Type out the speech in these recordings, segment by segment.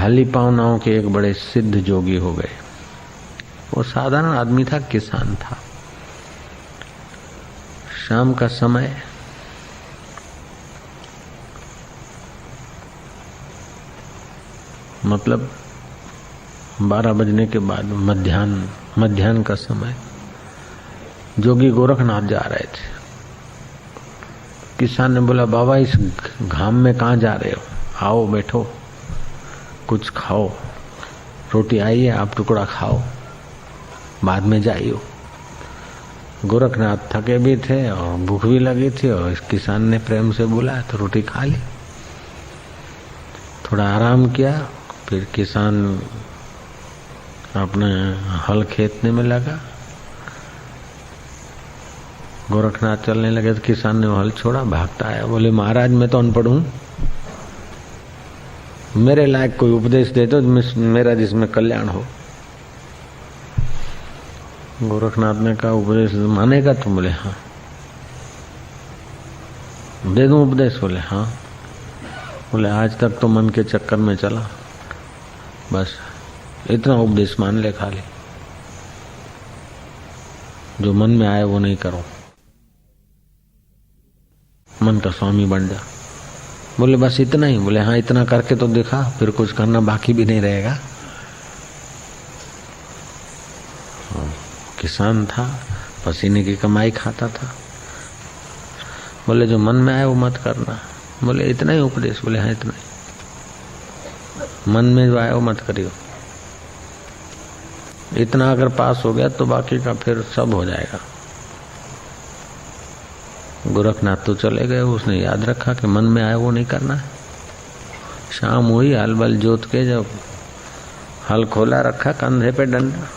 हाली पावनाओं के एक बड़े सिद्ध जोगी हो गए। वो साधारण आदमी था, किसान था। शाम का समय मतलब 12 बजने के बाद मध्याह्न का समय, जोगी गोरखनाथ जा रहे थे। किसान ने बोला, बाबा इस घाम में कहाँ जा रहे हो? आओ बैठो, कुछ खाओ, रोटी आई है, आप टुकड़ा खाओ, बाद में जाइयो। गोरखनाथ थके भी थे और भूख भी लगी थी, और इस किसान ने प्रेम से बोला तो रोटी खा ली। थोड़ा आराम किया, फिर किसान अपने हल खेतने में लगा। गोरखनाथ चलने लगे तो किसान ने हल छोड़ा, भागता आया, बोले महाराज मैं तो अनपढ़ हूं, मेरे लायक कोई उपदेश दे दो मेरा जिसमें कल्याण हो। गोरखनाथ ने कहा, उपदेश मानेगा तुम? बोले हाँ। दे दूं उपदेश? बोले हाँ। बोले आज तक तो मन के चक्कर में चला, बस इतना उपदेश मान ले, खाली जो मन में आए वो नहीं करो, मन का स्वामी बन जा। बोले बस इतना ही? बोले हाँ इतना करके तो देखा, फिर कुछ करना बाकी भी नहीं रहेगा। किसान था, पसीने की कमाई खाता था। बोले जो मन में आए वो मत करना। बोले इतना ही उपदेश? बोले हाँ इतना ही, मन में जो आए वो मत करियो। इतना अगर पास हो गया तो बाकी का फिर सब हो जाएगा। गोरखनाथ तो चले गए, उसने याद रखा कि मन में आए वो नहीं करना है। शाम हुई, हल बल जोत के जब हल खोला, रखा कंधे पे डंडा,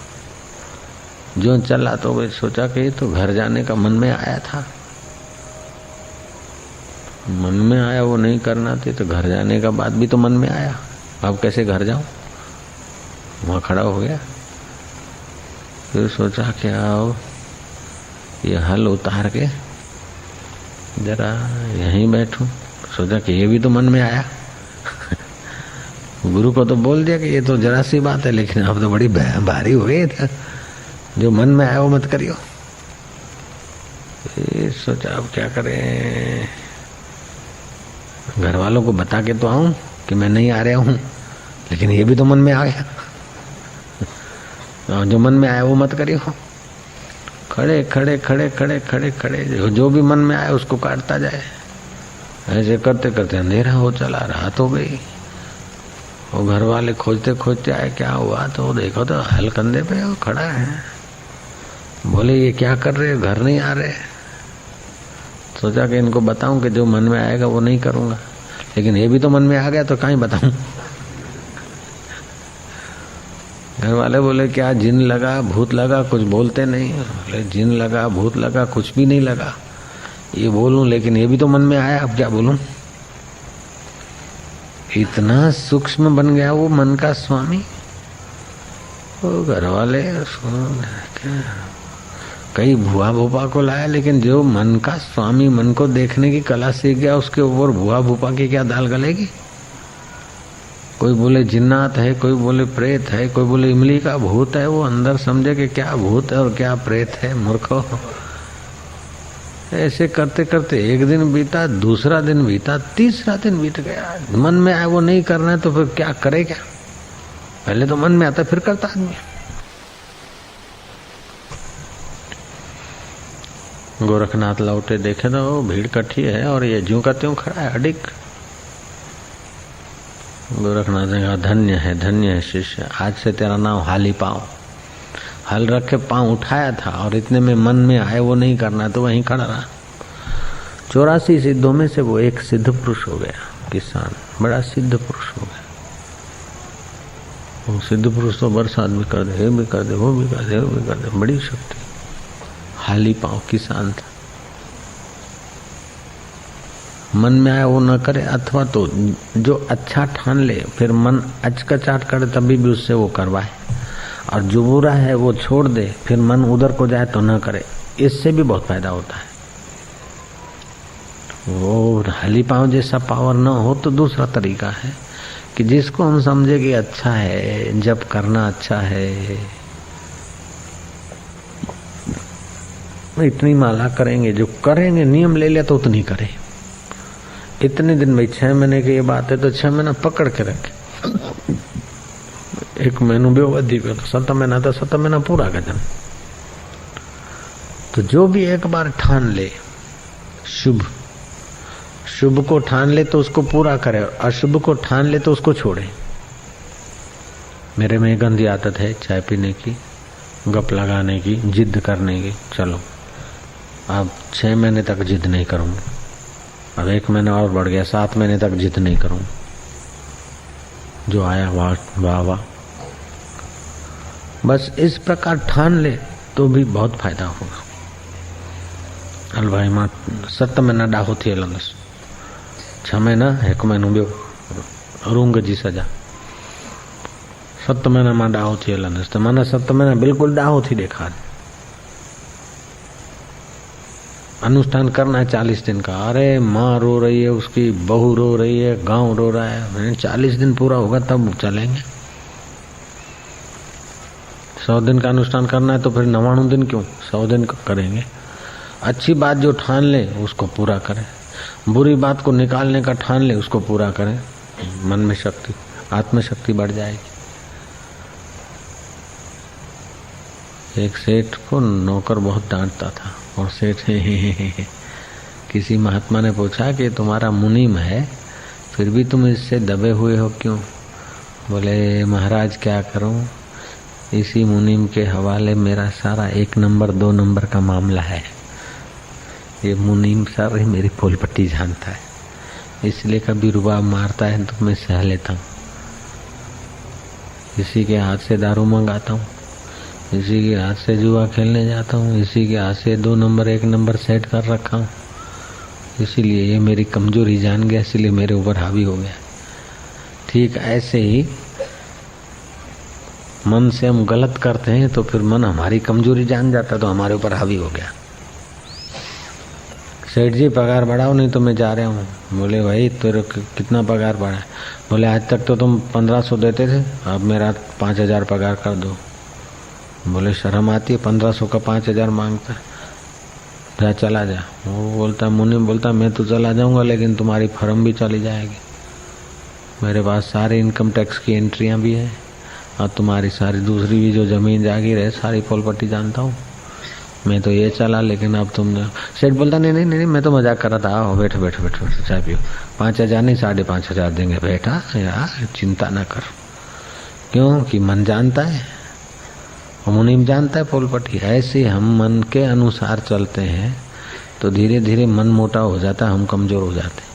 जो चला तो वे सोचा कि ये तो घर जाने का मन में आया था, मन में आया वो नहीं करना थी, तो घर जाने का बाद भी तो मन में आया, अब कैसे घर जाऊं? वहां खड़ा हो गया। फिर सोचा कि आओ ये हल उतार के जरा यहीं बैठूं। सोचा कि ये भी तो मन में आया। गुरु को तो बोल दिया कि ये तो जरा सी बात है, लेकिन अब तो बड़ी भारी हो गई था, जो मन में आया वो मत करियो। सोचा अब क्या करें, घर वालों को बता के तो आऊं कि मैं नहीं आ रहा हूं, लेकिन ये भी तो मन में आ गया। जो मन में आया वो मत करियो। खड़े खड़े खड़े खड़े खड़े खड़े, जो भी मन में आया उसको काटता जाए। ऐसे करते करते अंधेरा हो चला, रात हो गई। वो घर वाले खोजते खोजते आए, क्या हुआ? तो देखो तो हल कंधे पे वो खड़ा है। बोले ये क्या कर रहे हो, घर नहीं आ रहे? सोचा कि इनको बताऊं कि जो मन में आएगा वो नहीं करूंगा, लेकिन ये भी तो मन में आ गया तो कहीं बताऊं। घर वाले बोले क्या जिन लगा, भूत लगा? कुछ बोलते नहीं। बोले जिन लगा, भूत लगा, कुछ भी नहीं लगा। ये बोलूं, लेकिन ये भी तो मन में आया, अब क्या बोलूं? इतना सूक्ष्म बन गया वो मन का स्वामी। वो घर वाले कई भुआ भूपा को लाया, लेकिन जो मन का स्वामी मन को देखने की कला सीख गया, उसके ऊपर भुआ भूपा की क्या दाल गलेगी? कोई बोले जिन्नात है, कोई बोले प्रेत है, कोई बोले इमली का भूत है। वो अंदर समझे कि क्या भूत है और क्या प्रेत है, मूर्खो। ऐसे करते करते एक दिन बीता, दूसरा दिन बीता, तीसरा दिन बीत गया। मन में आया वो नहीं करना है तो फिर क्या करे? क्या पहले तो मन में आता फिर करता आदमी। गोरखनाथ लौटे, देखे तो भीड़ इकट्ठी है और ये ज्यों का त्यों खड़ा है अडिग। गोरखनाथ ने कहा धन्य है शिष्य, आज से तेरा नाम हाली पाँव। हल रख के पाँव उठाया था और इतने में मन में आए वो नहीं करना, तो वहीं खड़ा रहा। 84 सिद्धों में से वो एक सिद्ध पुरुष हो गया। किसान बड़ा सिद्ध पुरुष हो गया। वो सिद्ध पुरुष तो बरसात भी कर दे, ये भी कर दे, वो भी कर दे, वो भी कर दे, बड़ी शक्ति। हाली पाँव किसान था। मन में आया वो न करे, अथवा तो जो अच्छा ठान ले फिर मन अचकचाहट करे तभी भी उससे वो करवाए, और जो बुरा है वो छोड़ दे फिर मन उधर को जाए तो न करे। इससे भी बहुत फायदा होता है। वो हाली पाँव जैसा पावर न हो तो दूसरा तरीका है कि जिसको हम समझे कि अच्छा है, जब करना अच्छा है, इतनी माला करेंगे, जो करेंगे नियम ले लिया तो उतनी करें। इतने दिन भाई 6 महीने की ये बात है तो 6 महीना पकड़ के रखे। 1 महीनों भी वधी गयो 7 महीना तो 7 महीना पूरा कर। तो जो भी एक बार ठान ले, शुभ को ठान ले तो उसको पूरा करे, अशुभ को ठान ले तो उसको छोड़े। मेरे में गंदी आदत है चाय पीने की, गप लगाने की, जिद करने की। चलो अब 6 महीने तक जिद नहीं करूंगा, अब 1 महीना और बढ़ गया, 7 महीने तक जिद नहीं करूंगा। जो आया वाह वाह। बस इस प्रकार ठान ले तो भी बहुत फायदा होगा। हलवाई मां 7 महीना डाहो थी हलंदस, 6 महीना 1 महीनो ॿियो रूंग जी सजा। 7 महीना मां डाहो थी हलंदस, तो माना 7 महीना बिल्कुल डाहो थी ॾेखार। अनुष्ठान करना है 40 दिन का। अरे माँ रो रही है, उसकी बहू रो रही है, गांव रो रहा है, 40 दिन पूरा होगा तब चलेंगे। 100 दिन का अनुष्ठान करना है तो फिर 99 दिन क्यों, 100 दिन करेंगे। अच्छी बात जो ठान ले उसको पूरा करें, बुरी बात को निकालने का ठान ले उसको पूरा करें। मन में शक्ति, आत्मशक्ति बढ़ जाएगी। एक सेठ को नौकर बहुत डांटता था और सेठ किसी महात्मा ने पूछा कि तुम्हारा मुनीम है फिर भी तुम इससे दबे हुए हो क्यों? बोले महाराज क्या करूं, इसी मुनीम के हवाले मेरा सारा 1 नंबर 2 नंबर का मामला है। ये मुनीम सारी मेरी फूल पट्टी जानता है, इसलिए कभी रुबाब मारता है तो मैं सह लेता हूँ। इसी के हाथ से दारू मंगाता हूँ, इसी के हाथ से जुआ खेलने जाता हूँ, इसी के हाथ से 2 नंबर 1 नंबर सेट कर रखा हूँ। इसीलिए ये मेरी कमजोरी जान गया, इसीलिए मेरे ऊपर हावी हो गया। ठीक ऐसे ही मन से हम गलत करते हैं तो फिर मन हमारी कमजोरी जान जाता तो हमारे ऊपर हावी हो गया। सेठ जी पगार बढ़ाओ नहीं तो मैं जा रहा हूँ। बोले भाई तेरे कितना पगार बढ़ा है? बोले आज तक तो तुम 1500 देते थे, अब मेरा 5000 पगार कर दो। बोले शर्म आती है, 1500 का 5000 मांगता है, जा चला जा। वो बोलता, मुनीम बोलता मैं तो चला जाऊंगा लेकिन तुम्हारी फर्म भी चली जाएगी, मेरे पास सारे इनकम टैक्स की एंट्रियां भी है और तुम्हारी सारी दूसरी भी जो जमीन जागीर है सारी प्रॉपर्टी जानता हूँ। मैं तो ये चला लेकिन अब तुम। सेठ बोलता नहीं नहीं नहीं मैं तो मजाक कर रहा था, आओ बैठो बैठो बैठो चाय पियो। 5000 नहीं 5500 देंगे। बेटा यार चिंता न कर, क्योंकि मन जानता है, मुनीम जानता है प्रॉपर्टी। ऐसे हम मन के अनुसार चलते हैं तो धीरे धीरे मन मोटा हो जाता है, हम कमजोर हो जाते हैं।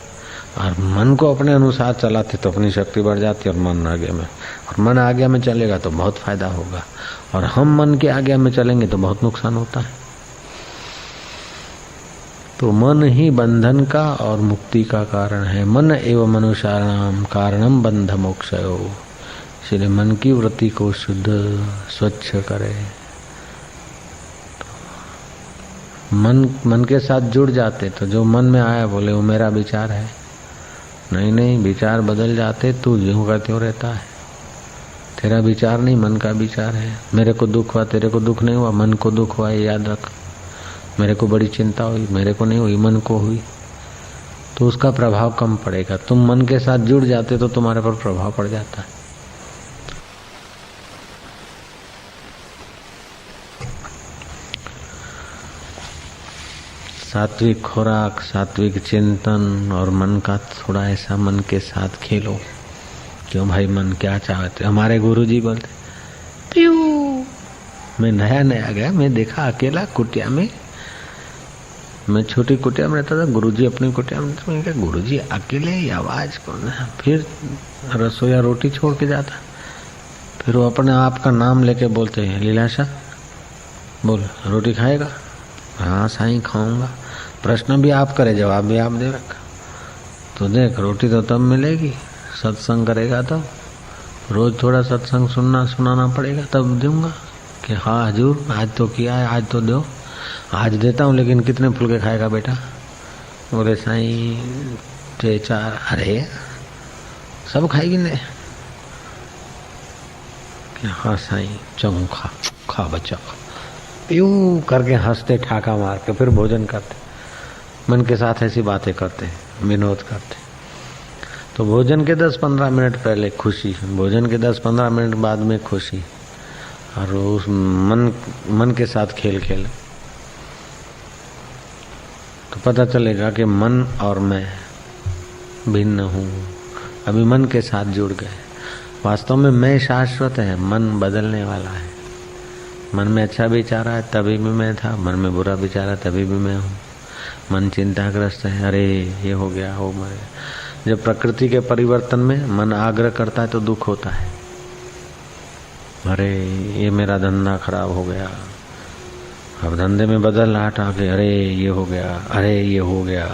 और मन को अपने अनुसार चलाते तो अपनी शक्ति बढ़ जाती है और मन आगे में, और मन आगे में चलेगा तो बहुत फायदा होगा, और हम मन के आगे में चलेंगे तो बहुत नुकसान होता है। तो मन ही बंधन का और मुक्ति का कारण है। मन एवं मनुष्याणाम कारणम बंध मोक्षयो। इसलिए मन की वृत्ति को शुद्ध स्वच्छ करे। मन के साथ जुड़ जाते तो जो मन में आया बोले वो मेरा विचार है। नहीं नहीं विचार बदल जाते, तू ज्यों का त्यों रहता है। तेरा विचार नहीं मन का विचार है। मेरे को दुख हुआ, तेरे को दुख नहीं हुआ, मन को दुख हुआ, ये याद रख। मेरे को बड़ी चिंता हुई, मेरे को नहीं हुई, मन को हुई, तो उसका प्रभाव कम पड़ेगा। तुम मन के साथ जुड़ जाते तो तुम्हारे पर प्रभाव पड़ जाता है। सात्विक खुराक, सात्विक चिंतन और मन का थोड़ा ऐसा मन के साथ खेलो। क्यों भाई मन क्या चाहते? हमारे गुरुजी बोलते प्यू। मैं नया गया, मैं देखा अकेला कुटिया में, मैं छोटी कुटिया में रहता था, गुरुजी अपनी कुटिया में था। मैं क्या गुरुजी अकेले ही, आवाज कौन है? फिर रसोईया रोटी छोड़ के जाता, फिर वो अपने आप का नाम लेके बोलते हैं लीलाशाह बोल रोटी खाएगा? हाँ साईं खाऊंगा। प्रश्न भी आप करे, जवाब भी आप दे रखा। तो देख रोटी तो तब मिलेगी, सत्संग करेगा तो रोज थोड़ा सत्संग सुनाना पड़ेगा, तब दूंगा कि हाँ हजूर आज तो किया है, आज तो दो। आज देता हूँ लेकिन कितने फुलके खाएगा बेटा? बोले साईं 3-4। अरे सब खाएगी ने। हाँ साईं चंगू खा खा बच्चा खा, यूं करके हंसते ठाका मार के फिर भोजन करते, मन के साथ ऐसी बातें करते, विनोद करते। तो भोजन के 10-15 मिनट पहले खुशी, भोजन के 10-15 मिनट बाद में खुशी, और उस मन के साथ खेल खेल तो पता चलेगा कि मन और मैं भिन्न हूँ। अभी मन के साथ जुड़ गए। वास्तव में मैं शाश्वत है, मन बदलने वाला है। मन में अच्छा विचार है तभी भी मैं था, मन में बुरा विचार है तभी भी मैं हूँ। मन चिंताग्रस्त है, अरे ये हो गया हो मरे। जब प्रकृति के परिवर्तन में मन आग्रह करता है तो दुख होता है, अरे ये मेरा धंधा खराब हो गया, अब धंधे में बदलाहट आ गई, अरे ये हो गया, अरे ये हो गया।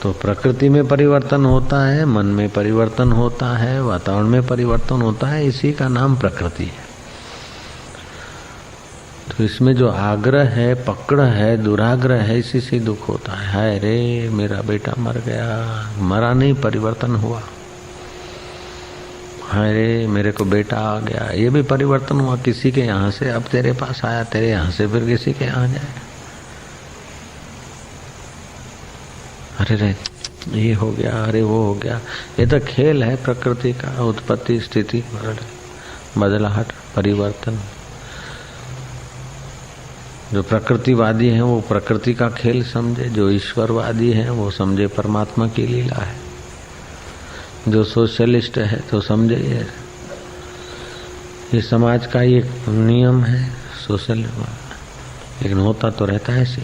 तो प्रकृति में परिवर्तन होता है, मन में परिवर्तन होता है, वातावरण में परिवर्तन होता है, इसी का नाम प्रकृति है। तो इसमें जो आग्रह है, पकड़ है, दुराग्रह है, इसी से दुख होता है। हाय रे मेरा बेटा मर गया, मरा नहीं, परिवर्तन हुआ। हाय रे मेरे को बेटा आ गया, ये भी परिवर्तन हुआ किसी के यहाँ से, अब तेरे पास आया, तेरे यहाँ से फिर किसी के यहाँ जाए। अरे रे ये हो गया, अरे वो हो गया। ये तो खेल है प्रकृति का, उत्पत्ति स्थिति बदलाहट परिवर्तन। जो प्रकृतिवादी हैं वो प्रकृति का खेल समझे, जो ईश्वरवादी हैं वो समझे परमात्मा की लीला है। जो सोशलिस्ट है तो समझे ये समाज का ये नियम है सोशल, लेकिन होता तो रहता है ऐसे।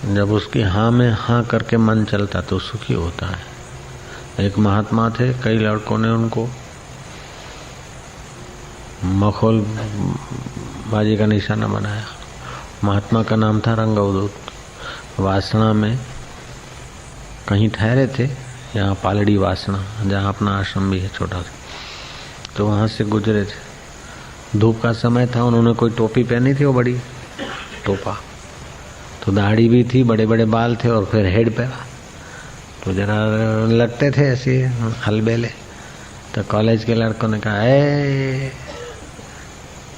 जब उसकी हाँ में हाँ करके मन चलता तो सुखी होता है। एक महात्मा थे, कई लड़कों ने उनको मखौल बाजी का निशाना बनाया। महात्मा का नाम था रंगअवधूत। वासना में कहीं ठहरे थे, यहाँ पालड़ी वासना, जहाँ अपना आश्रम भी है छोटा सा, तो वहाँ से गुजरे थे। धूप का समय था, उन्होंने कोई टोपी पहनी थी, वो बड़ी टोपा, तो दाढ़ी भी थी, बड़े बड़े बाल थे, और फिर हेड पे तो जरा लगते थे ऐसे हलबेले। तो कॉलेज के लड़कों ने कहा, ए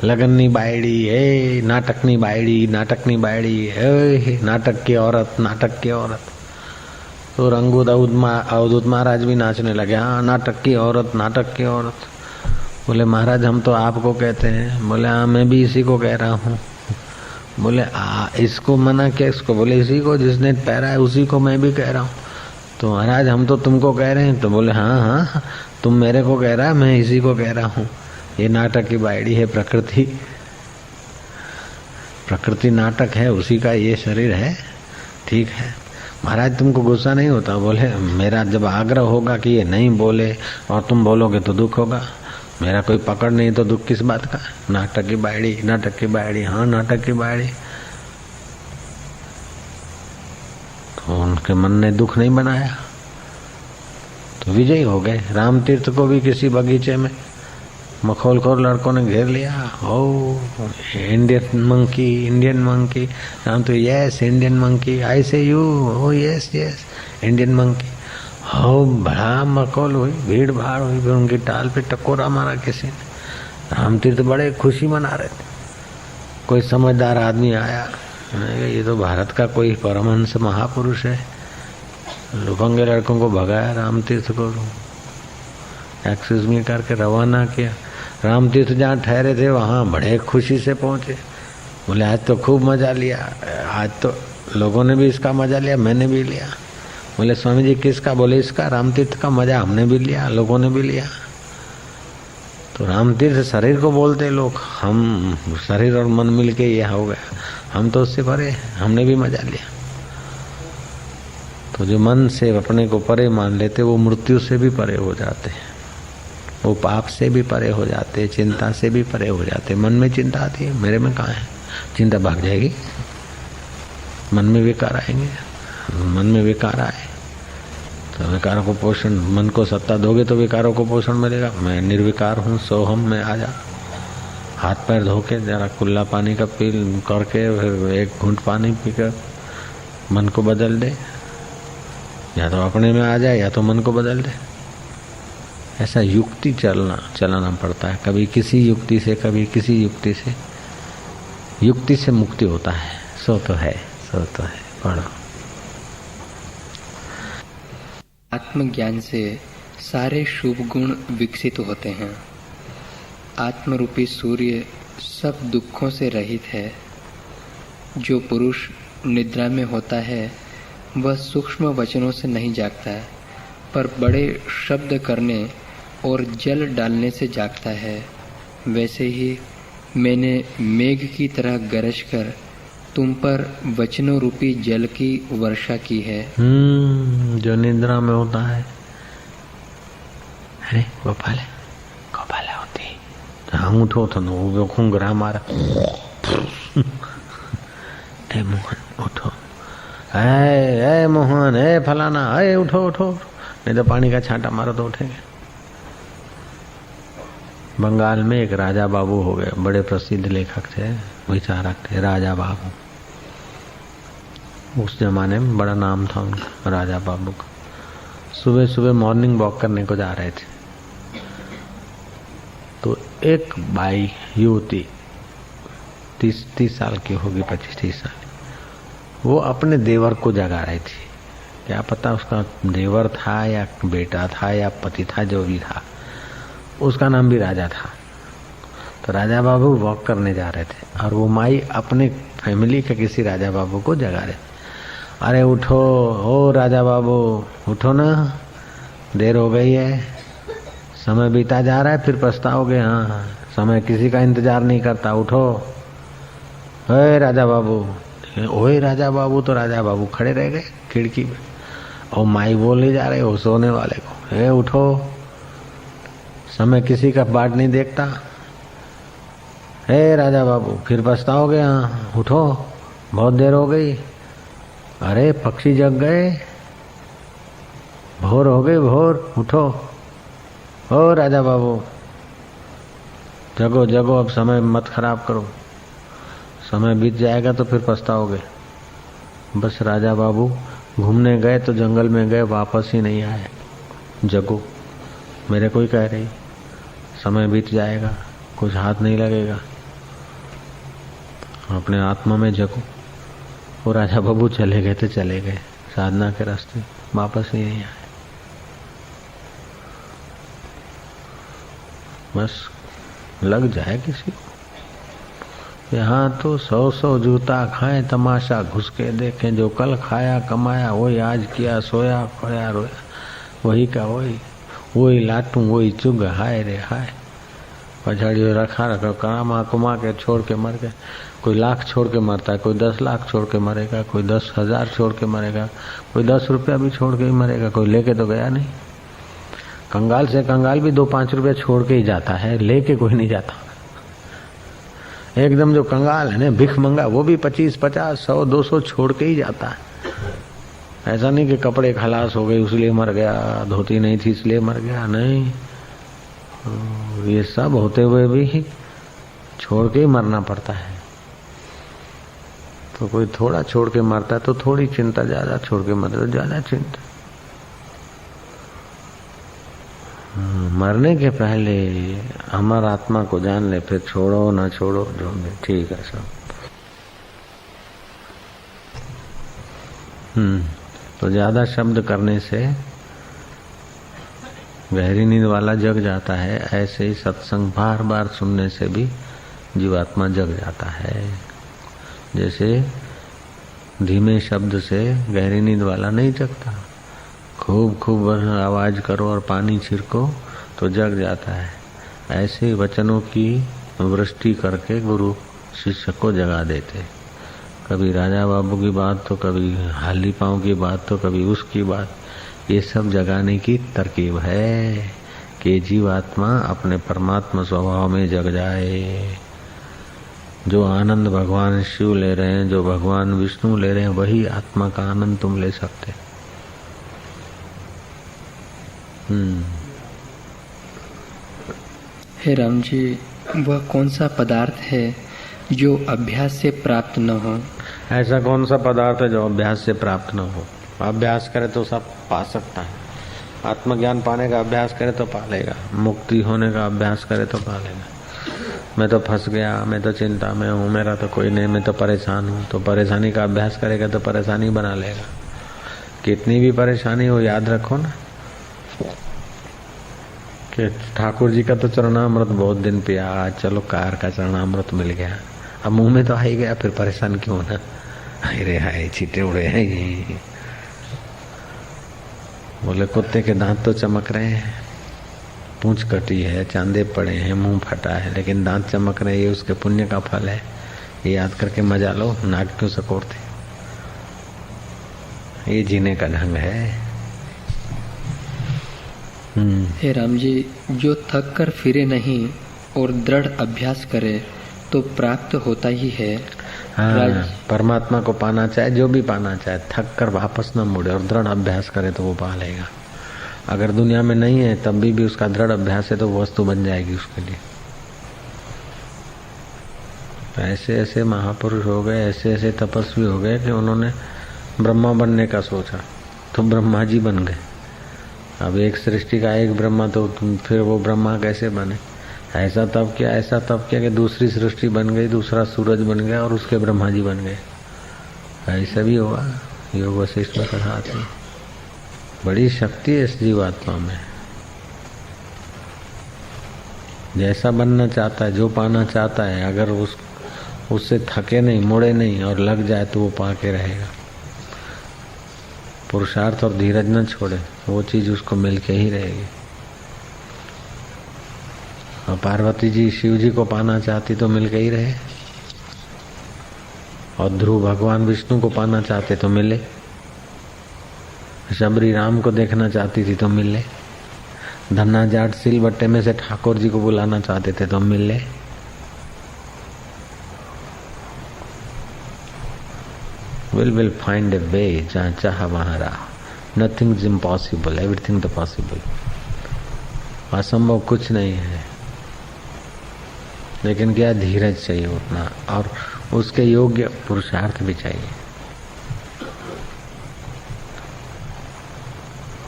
लगननी बायड़ी, ए नाटकनी बायड़ी, नाटकनी बायड़ी, ए नाटक की औरत, नाटक की औरत। तो अवधूत महाराज भी नाचने लगे, हाँ नाटक की औरत, नाटक की औरत। बोले महाराज हम तो आपको कहते हैं। बोले हाँ मैं भी इसी को कह रहा हूँ। बोले इसको मना क्या, इसको? बोले इसी को, जिसने पैरा है उसी को मैं भी कह रहा हूँ। तो महाराज हम तो तुमको कह रहे हैं। तो बोले हाँ हाँ तुम मेरे को कह रहा है, मैं इसी को कह रहा हूँ। ये नाटक की बायड़ी है प्रकृति, प्रकृति नाटक है, उसी का ये शरीर है, ठीक है। महाराज तुमको गुस्सा नहीं होता? बोले मेरा जब आग्रह होगा कि ये नहीं बोले और तुम बोलोगे तो दुख होगा, मेरा कोई पकड़ नहीं तो दुख किस बात का? नाटक की बायड़ी, नाटक की बायड़ी, हाँ नाटक की बायड़ी। तो उनके मन ने दुख नहीं बनाया तो विजयी हो गए। राम तीर्थ को भी किसी बगीचे में मखौलखोर लड़कों ने घेर लिया। ओ इंडियन मंकी। राम तो यस इंडियन मंकी, आई से you, O yes yes Indian monkey. हो बड़ा मखौल हुई, भीड़ भाड़ हुई, फिर उनकी टाल पे टकोरा मारा किसी ने। राम तीर्थ बड़े खुशी मना रहे थे। कोई समझदार आदमी आया, ये तो भारत का कोई परमहंस महापुरुष है। लुफंगे लड़कों को भगाया, राम तीर्थ को एक्सक्यूज मी करके रवाना किया। राम तीर्थ जहाँ ठहरे थे वहाँ बड़े खुशी से पहुँचे। बोले आज तो खूब मजा लिया, आज तो लोगों ने भी इसका मजा लिया, मैंने भी लिया। बोले स्वामी जी किसका? बोले इसका, राम तीर्थ का मजा हमने भी लिया, लोगों ने भी लिया। तो राम तीर्थ शरीर को बोलते लोग, हम शरीर और मन मिल के यह हो गया, हम तो उससे परे, हमने भी मजा लिया। तो जो मन से अपने को परे मान लेते वो मृत्यु से भी परे हो जाते हैं, वो पाप से भी परे हो जाते, चिंता से भी परे हो जाते। मन में चिंता आती है, मेरे में कहाँ है, चिंता भाग जाएगी। मन में विकार आएंगे, मन में विकार आए तो विकारों को पोषण, मन को सत्ता दोगे तो विकारों को पोषण मिलेगा। मैं निर्विकार हूँ, सोहम में आ जा। हाथ पैर धो के जरा कुल्ला पानी का पी करके फिर एक घूंट पानी पीकर मन को बदल दे। या तो अपने में आ जाए या तो मन को बदल दे। ऐसा युक्ति चलाना पड़ता है, कभी किसी युक्ति से कभी किसी युक्ति से। युक्ति से मुक्ति होता है, सो तो है पढ़ो। आत्मज्ञान से सारे शुभ गुण विकसित होते हैं। आत्मरूपी सूर्य सब दुखों से रहित है। जो पुरुष निद्रा में होता है वह सूक्ष्म वचनों से नहीं जागता है, पर बड़े शब्द करने और जल डालने से जागता है। वैसे ही मैंने मेघ की तरह गरज कर तुम पर वचनों रूपी जल की वर्षा की है। जो निद्रा में होता है, अरे गोपाल होती, हाँ उठो तो वो खूंगरा मारा, ए मोहन उठो, ए मोहन, ए फलाना, ए उठो, नहीं तो पानी का छांटा मारो तो उठेंगे। बंगाल में एक राजा बाबू हो गए, बड़े प्रसिद्ध लेखक थे, विचारक थे, राजा बाबू। उस जमाने में बड़ा नाम था उनका, राजा बाबू का। सुबह सुबह मॉर्निंग वॉक करने को जा रहे थे, तो एक बाई युवती 30 साल की होगी, 25-30 साल, वो अपने देवर को जगा रही थी। क्या पता उसका देवर था या बेटा था या पति था, जो भी था, उसका नाम भी राजा था। तो राजा बाबू वॉक करने जा रहे थे और वो माई अपने फैमिली के किसी राजा बाबू को जगा रहे थे। अरे उठो, ओ राजा बाबू उठो ना, देर हो गई है, समय बीता जा रहा है, फिर पछताओगे। हाँ, समय किसी का इंतजार नहीं करता, उठो। ओए राजा बाबू, ओए राजा बाबू, तो राजा बाबू खड़े रह गए खिड़की में, और माई बोले जा रहे हो सोने वाले को, ए उठो, समय किसी का बाट नहीं देखता। हे राजा बाबू, फिर पछताओगे। हाँ उठो, बहुत देर हो गई। अरे पक्षी जग गए, भोर हो गई, भोर, उठो। ओ राजा बाबू, जगो जगो, अब समय मत खराब करो, समय बीत जाएगा तो फिर पछताओगे। बस राजा बाबू घूमने गए तो जंगल में गए, वापस ही नहीं आए। जगो, मेरे कोई कह रही, समय बीत जाएगा, कुछ हाथ नहीं लगेगा, अपने आत्मा में जगो। वो राजा बाबू चले गए तो चले गए साधना के रास्ते, वापस ही नहीं आए। बस लग जाए किसी को। यहाँ तो 100 जूता खाएं, तमाशा घुस के देखें, जो कल खाया कमाया वही आज किया, सोया खोया रोया, वही का वही लाटू वही चुग, हाय रे हाय। पछाड़ी रखा कमा कुमा के छोड़ के मर गए। कोई लाख छोड़ के मरता है, कोई 10 लाख छोड़ के मरेगा, कोई 10,000 छोड़ के मरेगा, कोई 10 रुपया भी छोड़ के ही मरेगा, कोई लेके तो गया नहीं। कंगाल से कंगाल भी 2-5 रुपया छोड़ के ही जाता है, लेके कोई नहीं जाता। एकदम जो कंगाल है ना, भिख मंगा, वो भी 25, 50, 100, 200 छोड़ के ही जाता है। ऐसा नहीं कि कपड़े खलास हो गए इसलिए मर गया, धोती नहीं थी इसलिए मर गया, नहीं। ये सब होते हुए भी छोड़ के ही मरना पड़ता है। तो कोई थोड़ा छोड़ के मरता है तो थोड़ी चिंता, ज्यादा छोड़ के मरता तो ज्यादा चिंता। मरने के पहले अमर आत्मा को जान ले, फिर छोड़ो ना छोड़ो जो भी ठीक है सब। तो ज्यादा शब्द करने से गहरी नींद वाला जग जाता है। ऐसे ही सत्संग बार बार सुनने से भी जीवात्मा जग जाता है। जैसे धीमे शब्द से गहरी नींद वाला नहीं जगता, खूब आवाज करो और पानी छिड़को तो जग जाता है। ऐसे वचनों की वृष्टि करके गुरु शिष्य को जगा देते। कभी राजा बाबू की बात तो कभी हाली पाँव की बात तो कभी उसकी बात, ये सब जगाने की तरकीब है कि जीवात्मा अपने परमात्मा स्वभाव में जग जाए। जो आनंद भगवान शिव ले रहे हैं, जो भगवान विष्णु ले रहे हैं, वही आत्मा का आनंद तुम ले सकते। हे राम जी, वह कौन सा पदार्थ है जो अभ्यास से प्राप्त न हो? ऐसा कौन सा पदार्थ है जो अभ्यास से प्राप्त न हो? अभ्यास करे तो सब पा सकता है। आत्मज्ञान पाने का अभ्यास करे तो पा लेगा, मुक्ति होने का अभ्यास करे तो पा लेगा। मैं तो फंस गया, मैं तो चिंता में हूँ, मेरा तो कोई नहीं, मैं तो परेशान हूँ, तो परेशानी का अभ्यास करेगा तो परेशानी बना लेगा। कितनी भी परेशानी हो याद रखो ना कि ठाकुर जी का तो चरणामृत बहुत दिन पिया, आज चलो कार का चरणामृत मिल गया, अब मुंह में तो आ ही गया, फिर परेशान क्यों ना। अरे हाय छींटे उड़े हैं ये, बोले कुत्ते के दांत तो चमक रहे हैं, पूंछ कटी है, चांदे पड़े हैं, मुंह फटा है, लेकिन दांत चमक रहे, ये उसके पुण्य का फल है। ये याद करके मजा लो, नाक क्यों सकोड़ते। ये जीने का ढंग है। हे राम जी, जो थक कर फिरे नहीं और दृढ़ अभ्यास करे तो प्राप्त होता ही है। हाँ, परमात्मा को पाना चाहे, जो भी पाना चाहे, थक कर वापस न मुड़े और दृढ़ अभ्यास करे तो वो पा लेगा। अगर दुनिया में नहीं है तब भी उसका दृढ़ अभ्यास है तो वो वस्तु बन जाएगी उसके लिए। ऐसे ऐसे महापुरुष हो गए, ऐसे ऐसे तपस्वी हो गए कि उन्होंने ब्रह्मा बनने का सोचा तो ब्रह्मा जी बन गए। अब एक सृष्टि का एक ब्रह्मा, तो फिर वो ब्रह्मा कैसे बने। ऐसा तब किया कि दूसरी सृष्टि बन गई, दूसरा सूरज बन गया और उसके ब्रह्मा जी बन गए। ऐसा भी हुआ। योग वशिष्ठ में कहा आती, बड़ी शक्ति है इस जीवात्मा में। जैसा बनना चाहता है, जो पाना चाहता है, अगर उससे थके नहीं, मुड़े नहीं और लग जाए तो वो पा के रहेगा। पुरुषार्थ और धीरज न छोड़े, वो चीज उसको मिल के ही रहेगी। और पार्वती जी शिव जी को पाना चाहती तो मिल के ही रहे, और ध्रुव भगवान विष्णु को पाना चाहते तो मिले, शबरी राम को देखना चाहती थी तो मिले, धन्ना जाट सिलबट्टे में से ठाकुर जी को बुलाना चाहते थे तो मिले। will find a way, जहाँ चाह वहाँ रहा। Nothing is impossible, everything is possible। असंभव कुछ नहीं है, लेकिन क्या धीरज चाहिए उतना, और उसके योग्य पुरुषार्थ भी चाहिए।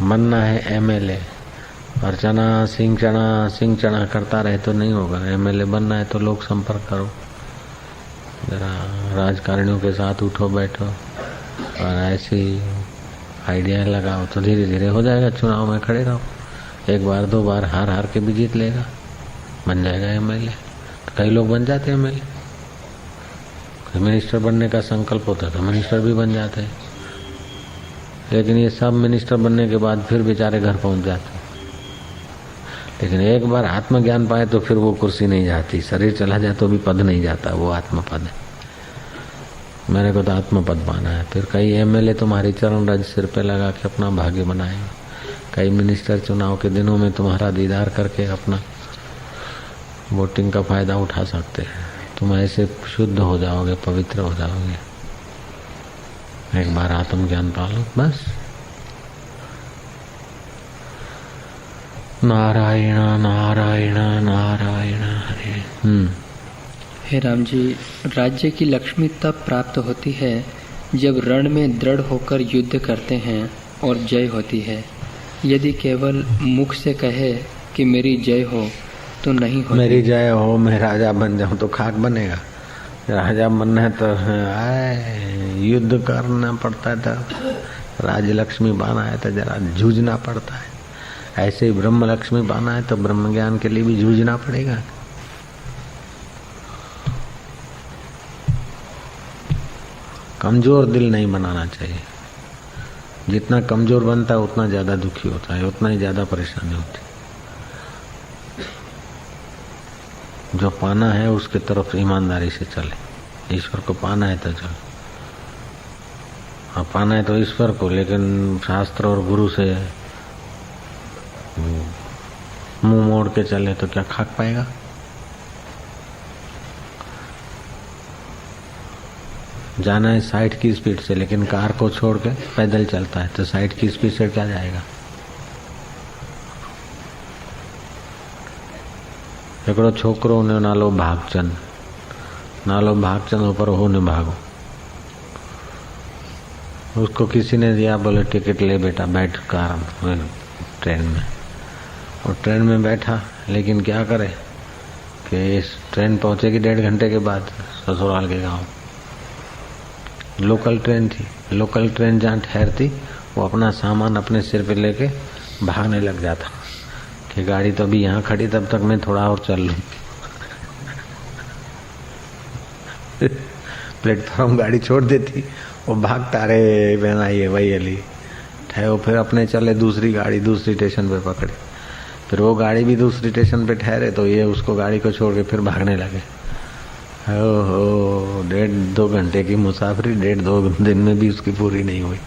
बनना है एमएलए और सिंह चना करता रहे तो नहीं होगा। एमएलए बनना है तो लोक संपर्क करो, जरा राजकारणियों के साथ उठो बैठो और ऐसी आइडिया लगाओ तो धीरे धीरे हो जाएगा। चुनाव में खड़े रहो, एक बार दो बार हार के भी जीत लेगा, बन जाएगा एमएलए। तो कई लोग बन जाते हैं एमएलए। मिनिस्टर बनने का संकल्प होता है तो मिनिस्टर भी बन जाते हैं, लेकिन ये सब मिनिस्टर बनने के बाद फिर बेचारे घर पहुंच जाते हैं। लेकिन एक बार आत्मज्ञान पाए तो फिर वो कुर्सी नहीं जाती, शरीर चला जाए तो भी पद नहीं जाता, वो आत्मपद है। मेरे को तो आत्मपद पाना है। फिर कई एमएलए तुम्हारी चरण रज सिर पे लगा के अपना भाग्य बनाएंगे, कई मिनिस्टर चुनाव के दिनों में तुम्हारा दीदार करके अपना वोटिंग का फायदा उठा सकते हैं। तुम ऐसे शुद्ध हो जाओगे, पवित्र हो जाओगे। एक बार आत्मज्ञान पालो बस। नारायण नारायण नारायण हरे। हे राम जी, राज्य की लक्ष्मी तब प्राप्त होती है जब रण में दृढ़ होकर युद्ध करते हैं और जय होती है। यदि केवल मुख से कहे कि मेरी जय हो तो नहीं होती। मेरी जय हो, मैं राजा बन जाऊं तो खाक बनेगा। राजा बनना है तो युद्ध करना पड़ता है, तो राज लक्ष्मी पाना है तो जरा जूझना पड़ता है। ऐसे ही ब्रह्म लक्ष्मी पाना है तो ब्रह्म ज्ञान के लिए भी जूझना पड़ेगा। कमजोर दिल नहीं बनाना चाहिए। जितना कमजोर बनता है उतना ज्यादा दुखी होता है, उतना ही ज्यादा परेशानी होती है। जो पाना है उसके तरफ ईमानदारी से चले। ईश्वर को पाना है तो चलो, हाँ पाना है तो ईश्वर को, लेकिन शास्त्र और गुरु से मुंह मोड़ के चले तो क्या खाक पाएगा। जाना है 60 की स्पीड से, लेकिन कार को छोड़ के पैदल चलता है तो 60 की स्पीड से क्या जाएगा। हिकिड़ो छोकिरो हुनजो नालो भागचंद ऊपर हो न भागो। उसको किसी ने दिया, बोले टिकट ले बेटा, बैठ कार ट्रेन में। और ट्रेन में बैठा, लेकिन क्या करे कि इस ट्रेन पहुंचेगी 1.5 घंटे के बाद ससुराल के गांव। लोकल ट्रेन थी। लोकल ट्रेन जहाँ ठहरती वो अपना सामान अपने सिर पे लेके भागने लग जाता कि गाड़ी तो अभी यहाँ खड़ी, तब तक मैं थोड़ा और चल लूँ। प्लेटफॉर्म गाड़ी छोड़ देती, वो भागता, रे बहना ये वही अली ठहरो। फिर अपने चले दूसरी गाड़ी, दूसरी स्टेशन पे पकड़ी। फिर वो गाड़ी भी दूसरी स्टेशन पे ठहरे तो ये उसको गाड़ी को छोड़ के फिर भागने लगे। हो 1.5-2 घंटे की मुसाफरी 1.5-2 दिन में भी उसकी पूरी नहीं हुई।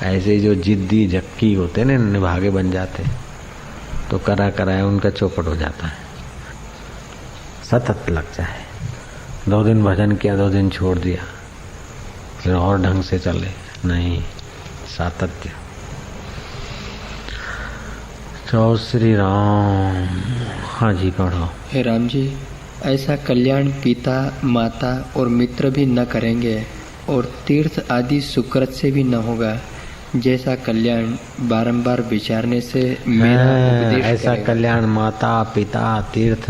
ऐसे जो जिद्दी जक्की होते ना, निभागे बन जाते, तो करा कराए उनका चौपट हो जाता है। सतत लग जाए, 2 दिन भजन किया, 2 दिन छोड़ दिया, फिर और ढंग से चले, नहीं, सातत्य। तो श्री राम। हाँ जी पढ़ो। हे राम जी, ऐसा कल्याण पिता, माता और मित्र भी न करेंगे और तीर्थ आदि सुकृत से भी न होगा, जैसा कल्याण बारंबार विचारने से मेरा उपदेश ऐसा करेगा। कल्याण माता पिता तीर्थ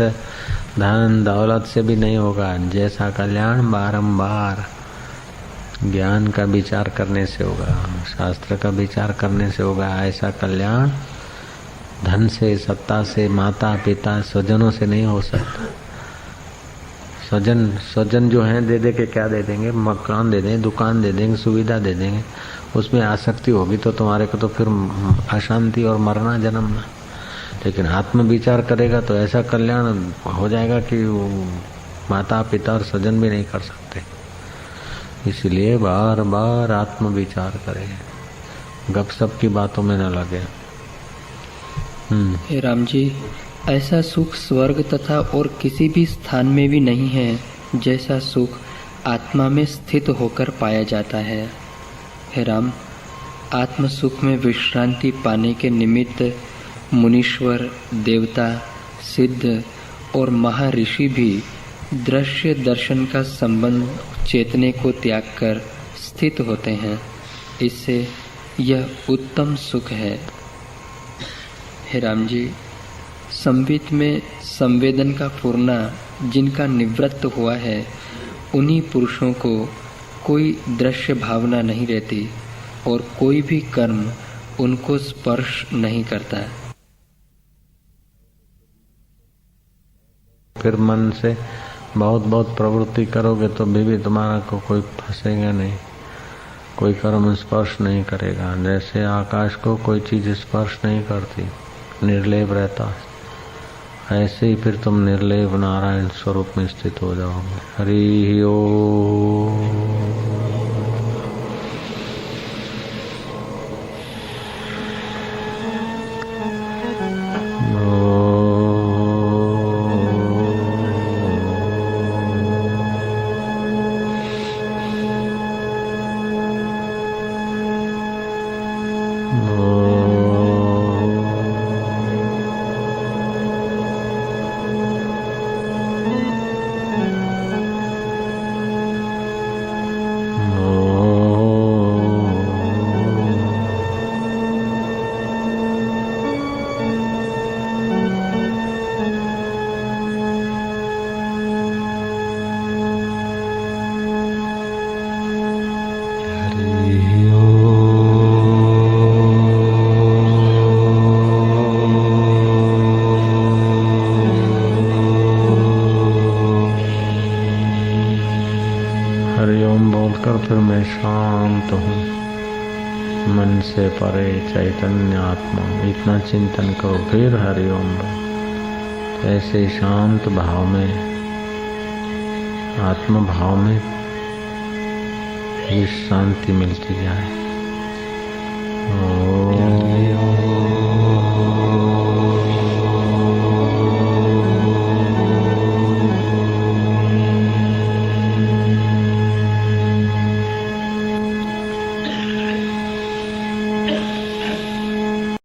धन दौलत से भी नहीं होगा, जैसा कल्याण बारंबार ज्ञान का विचार करने से होगा, शास्त्र का विचार करने से होगा। ऐसा कल्याण धन से, सत्ता से, माता पिता स्वजनों से नहीं हो सकता। स्वजन जो है दे दे के क्या दे देंगे, मकान दे देंगे, दुकान दे देंगे, सुविधा दे देंगे, उसमें आसक्ति होगी तो तुम्हारे को तो फिर अशांति और मरना जन्मना। लेकिन आत्म विचार करेगा तो ऐसा कल्याण हो जाएगा कि वो माता पिता और स्वजन भी नहीं कर सकते। इसलिए बार बार आत्म विचार करें, गपसप की बातों में न लगे। हे राम जी, ऐसा सुख स्वर्ग तथा और किसी भी स्थान में भी नहीं है, जैसा सुख आत्मा में स्थित होकर पाया जाता है। हे राम, आत्म सुख में विश्रांति पाने के निमित्त मुनीश्वर, देवता, सिद्ध और महर्षि भी दृश्य दर्शन का संबंध चेतने को त्याग कर स्थित होते हैं। इससे यह उत्तम सुख है। हे राम जी, संवित में संवेदन का फुरना जिनका निवृत्त हुआ है, उन्हीं पुरुषों को कोई दृश्य भावना नहीं रहती और कोई भी कर्म उनको स्पर्श नहीं करता। फिर मन से बहुत प्रवृत्ति करोगे तो भी तुम्हारा को कोई फंसेगा नहीं, कोई कर्म स्पर्श नहीं करेगा। जैसे आकाश को कोई चीज स्पर्श नहीं करती, निर्लेप रहता, ऐसे ही फिर तुम निर्लेप नारायण स्वरूप में स्थित हो जाओगे। हरि ओम। फिर मैं शांत हूँ, मन से परे चैतन्य आत्मा, इतना चिंतन करो। फिर हरिओम। ऐसे शांत भाव में, आत्म भाव में विश्रांति मिलती जाए।